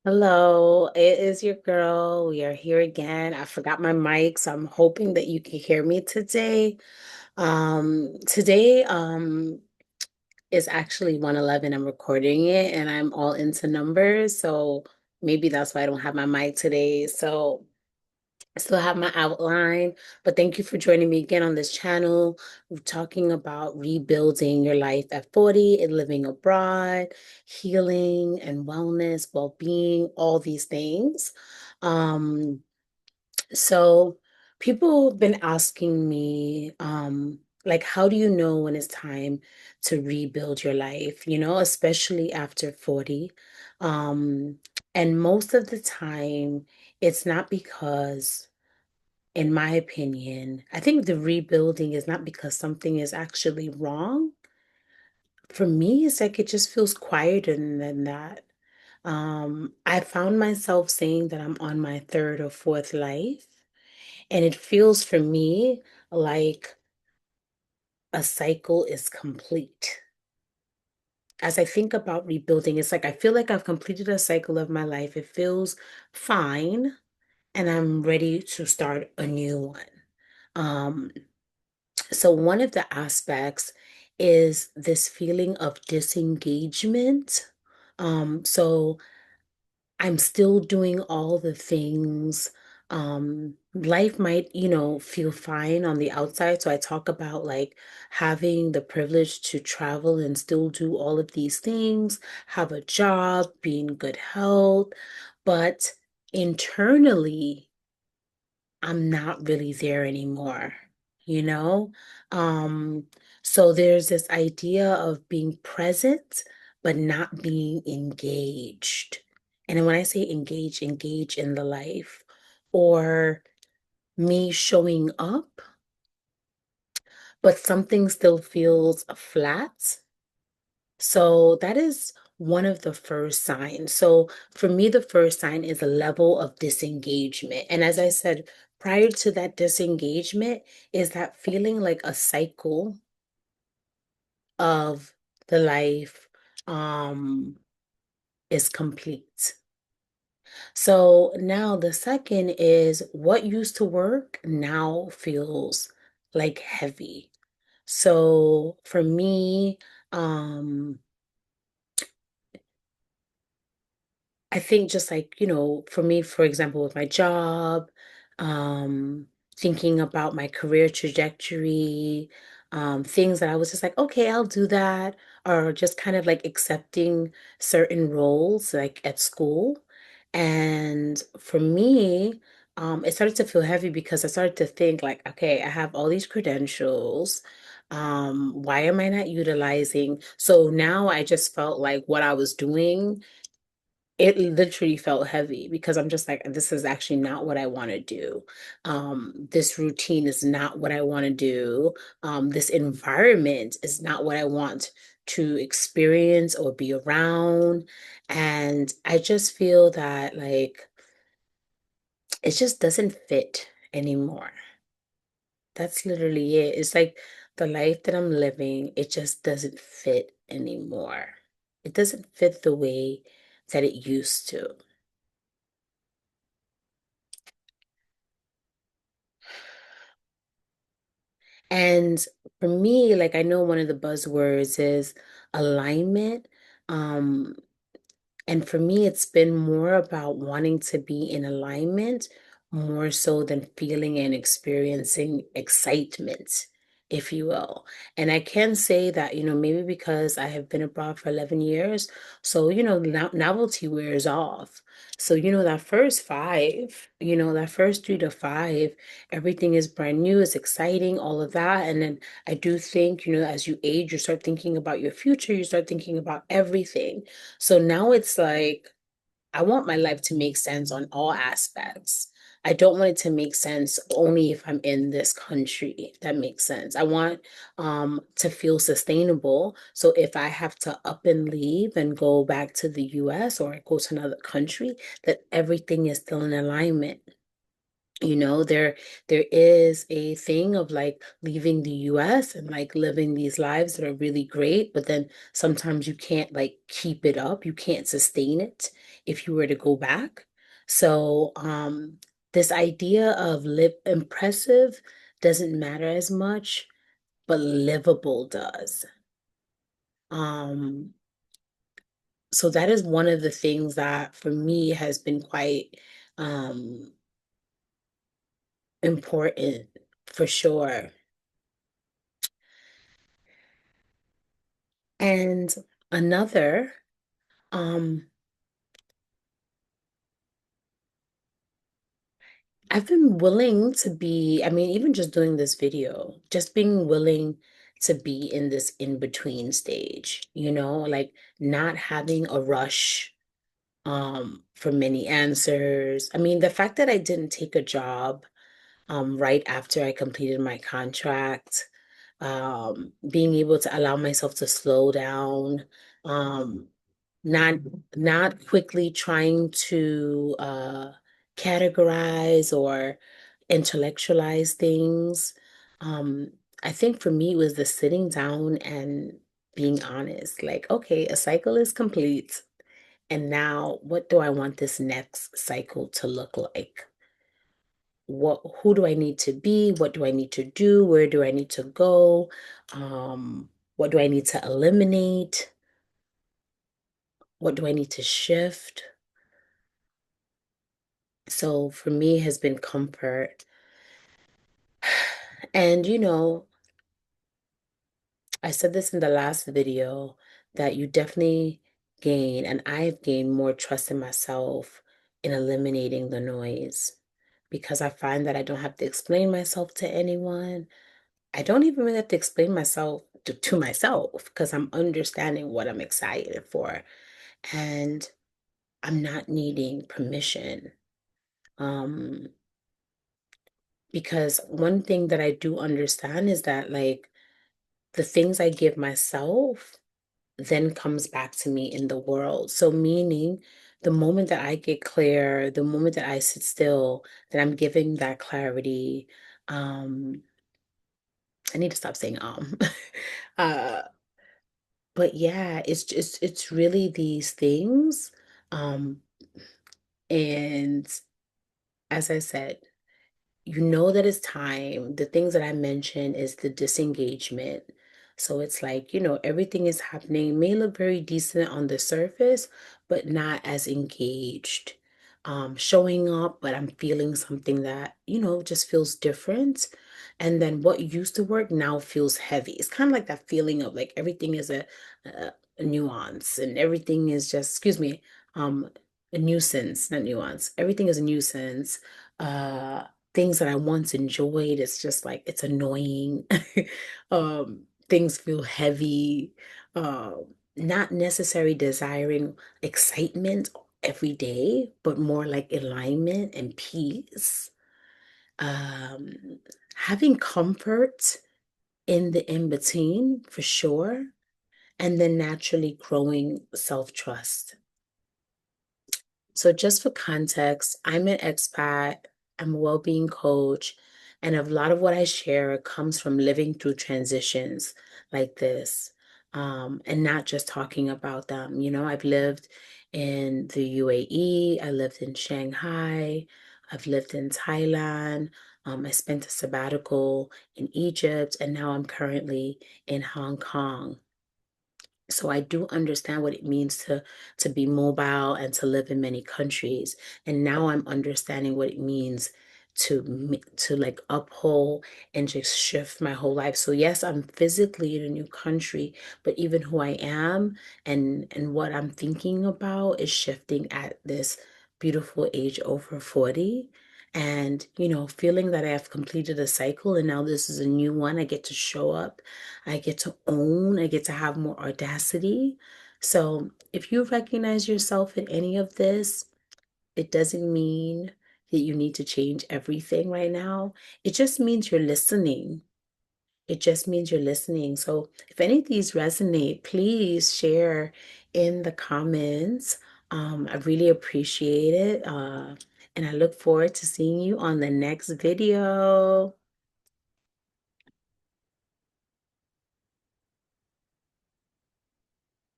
Hello, it is your girl. We are here again. I forgot my mic, so I'm hoping that you can hear me today. Today is actually 111. I'm recording it and I'm all into numbers, so maybe that's why I don't have my mic today. So I still have my outline, but thank you for joining me again on this channel. We're talking about rebuilding your life at 40 and living abroad, healing and wellness, well-being, all these things. Um, so people have been asking me, like, how do you know when it's time to rebuild your life, especially after 40? Um, and most of the time, it's not because in my opinion, I think the rebuilding is not because something is actually wrong. For me, it's like it just feels quieter than that. I found myself saying that I'm on my third or fourth life, and it feels for me like a cycle is complete. As I think about rebuilding, it's like I feel like I've completed a cycle of my life. It feels fine, and I'm ready to start a new one. Um, So, one of the aspects is this feeling of disengagement. So I'm still doing all the things. Life might, feel fine on the outside. So I talk about like having the privilege to travel and still do all of these things, have a job, be in good health, but internally, I'm not really there anymore, you know? Um, so there's this idea of being present, but not being engaged. And then when I say engage, engage in the life, or me showing up, but something still feels flat. So that is one of the first signs. So for me, the first sign is a level of disengagement. And as I said, prior to that disengagement is that feeling like a cycle of the life is complete. So now the second is what used to work now feels like heavy. So for me, um, I think just like, for me, for example, with my job, um, thinking about my career trajectory, things that I was just like, okay, I'll do that, or just kind of like accepting certain roles like at school. And for me, it started to feel heavy because I started to think like, okay, I have all these credentials. Why am I not utilizing? So now I just felt like what I was doing it literally felt heavy because I'm just like, this is actually not what I want to do. This routine is not what I want to do. This environment is not what I want to experience or be around. And I just feel that like it just doesn't fit anymore. That's literally it. It's like the life that I'm living, it just doesn't fit anymore. It doesn't fit the way that it used to. And for me, like I know one of the buzzwords is alignment. Um, and for me, it's been more about wanting to be in alignment more so than feeling and experiencing excitement, if you will. And I can say that, maybe because I have been abroad for 11 years, so, novelty wears off. So, that first five, that first 3 to 5, everything is brand new, it's exciting, all of that. And then I do think, as you age, you start thinking about your future, you start thinking about everything. So now it's like, I want my life to make sense on all aspects. I don't want it to make sense only if I'm in this country. If that makes sense. I want to feel sustainable. So if I have to up and leave and go back to the US or I go to another country, that everything is still in alignment. There is a thing of like leaving the US and like living these lives that are really great, but then sometimes you can't like keep it up. You can't sustain it if you were to go back. So, this idea of live impressive doesn't matter as much, but livable does. Um, so that is one of the things that for me has been quite um important for sure. And another, um, I've been willing to be, I mean, even just doing this video, just being willing to be in this in-between stage, like not having a rush for many answers. I mean, the fact that I didn't take a job right after I completed my contract, being able to allow myself to slow down, um, not not quickly trying to categorize or intellectualize things. Um, I think for me it was the sitting down and being honest, like, okay, a cycle is complete, and now what do I want this next cycle to look like? Who do I need to be? What do I need to do? Where do I need to go? What do I need to eliminate? What do I need to shift? So for me, it has been comfort. And I said this in the last video that you definitely gain, and I've gained more trust in myself in eliminating the noise because I find that I don't have to explain myself to anyone. I don't even really have to explain myself to myself because I'm understanding what I'm excited for, and I'm not needing permission. Um, because one thing that I do understand is that like the things I give myself then comes back to me in the world. So meaning the moment that I get clear, the moment that I sit still, that I'm giving that clarity. Um, I need to stop saying uh, but yeah, it's really these things. Um, and as I said, you know that it's time. The things that I mentioned is the disengagement. So it's like, everything is happening, may look very decent on the surface, but not as engaged. Showing up, but I'm feeling something that, just feels different. And then what used to work now feels heavy. It's kind of like that feeling of like everything is a nuance and everything is just, excuse me, um, a nuisance, not nuance. Everything is a nuisance. Uh, Things that I once enjoyed, it's just like it's annoying. Things feel heavy. Not necessarily desiring excitement every day, but more like alignment and peace. Um, Having comfort in the in between for sure, and then naturally growing self-trust. So, just for context, I'm an expat, I'm a well-being coach, and a lot of what I share comes from living through transitions like this, and not just talking about them. I've lived in the UAE, I lived in Shanghai, I've lived in Thailand, I spent a sabbatical in Egypt, and now I'm currently in Hong Kong. So I do understand what it means to be mobile and to live in many countries. And now I'm understanding what it means to like uphold and just shift my whole life. So yes, I'm physically in a new country, but even who I am and what I'm thinking about is shifting at this beautiful age over 40. And, feeling that I have completed a cycle and now this is a new one, I get to show up, I get to own, I get to have more audacity. So if you recognize yourself in any of this, it doesn't mean that you need to change everything right now. It just means you're listening. It just means you're listening. So if any of these resonate, please share in the comments. I really appreciate it. and I look forward to seeing you on the next video.